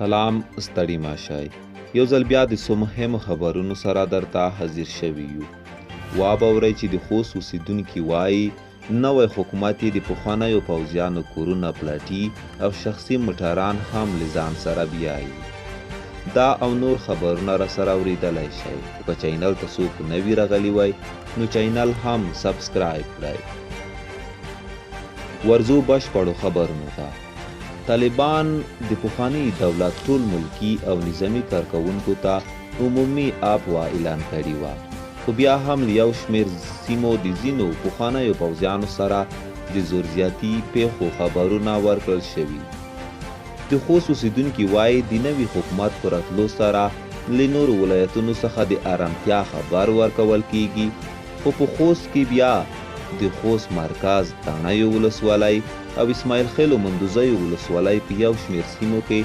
سلام ستړي ماشای یو ځل بیا د څو مهمو خبرونو سره درته حاضر شوي یو. واورئ چې د خوست اوسېدونکي وایي نوی حکومت یې د پخوانیو پوځیانو کورونه پلټي او شخصي موټران هم له ځان سره بیایي. دا او نور خبرونه راسره اورېدلی شئ. که چینل ته څوک نوي راغلي وای نو چینل هم سبسکرایب کړئ. ورځو بشپړو خبرونو ته. طالبان د پخواني دولت ټول ملکی او نظامي کارکوونکو ته عمومي عفوه اعلان کړې وه، خو بیا هم له یو شمېر سیمو د ځینو پخوانیو پوځیانو سره د زور زیاتي پیښو خبرونه ورکړل شوي. د خوست اوسېدونکي وایي د نوي حکومت په راتلو سره له نورو ولایتونو څخه د ارامتیا خبر ورکول کیږي، خو په خوست کې بیا د خوست مرکز تڼیو ولسوالۍ او اسماعیل خیل و مندوزیو ولسوالۍ په یو شمېر سیمو کې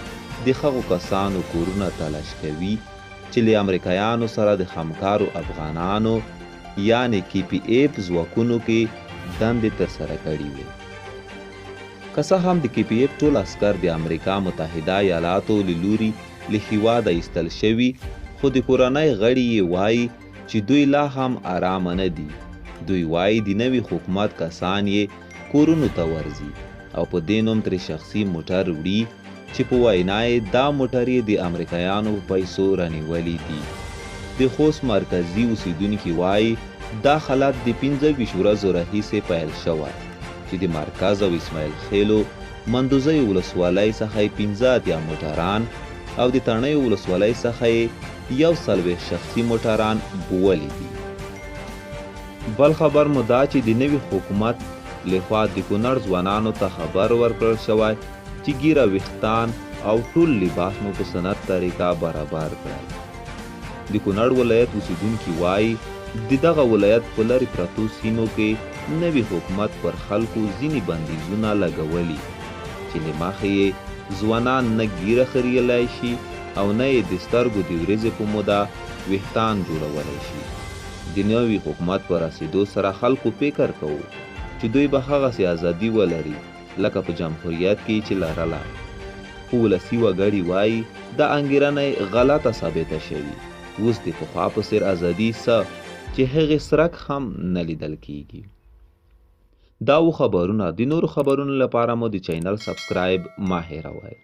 د هغو کسانو کورونه تلاش کوي چې له امریکایانو سره د همکارو افغانانو یعنې KPF ځواکونو کې دندې ترسره کړي وې. که څه هم د KPF ټول عسکر د امریکا متحده ایالاتو له لوري له هېواده ایستل شوي، خو د کورنۍ غړي یې وایي چې دوی لا هم ارامه نه دي. دوی وایي د نوي حکومت کسان یې کورونو ته ورځي او په دې نوم ترې شخصي موټر وړي چې په وینا یې دا موټر یې د امریکایانو په پیسو رانیولي دي. د خوست مرکزي اوسېدونکي وایي دا حالت د 15 ورځو راهیسې پیل شوی چې د مرکز او اسماعیل خیلو مندوزیو ولسوالۍ څخه یې 15 موټران او د تڼیو ولسوالۍ څخه یې 40 شخصي موټران بوولي دي. بل خبر مو دا چې د نوي حکومت لخوا د کونړ ځوانانو ته خبر ورکړل شوی چې ګیره ویښتان او ټول لباس مو په سنت طریقه برابر کړئ. د کونړ ولایت اوسېدونکي وایي د دغه ولایت په لرې پرتو سیمو کې نوي حکومت پر خلکو ځینې بندیزونه لګولي چې له مخې یې ځوانان نه ګیره خریلی شي او نه یې د سترګو د ورځې په موده ویښتان جوړولی شي. د نوي حکومت په رسېدو سره خلکو فکر کوو چې دوی به هغسې ازادي ولري لکه په جمهوریت کې چې لرله، خو ولسي وګړي وایي دا انګېرنه یې غلطه ثابته شوي. اوس د پخوا په څېر ازادي څه چې هغې څرک هم نه لیدل کیږي. دا و خبرونه. د نورو خبرونو لپاره مو د چینل سبسکرایب مه هېروئ.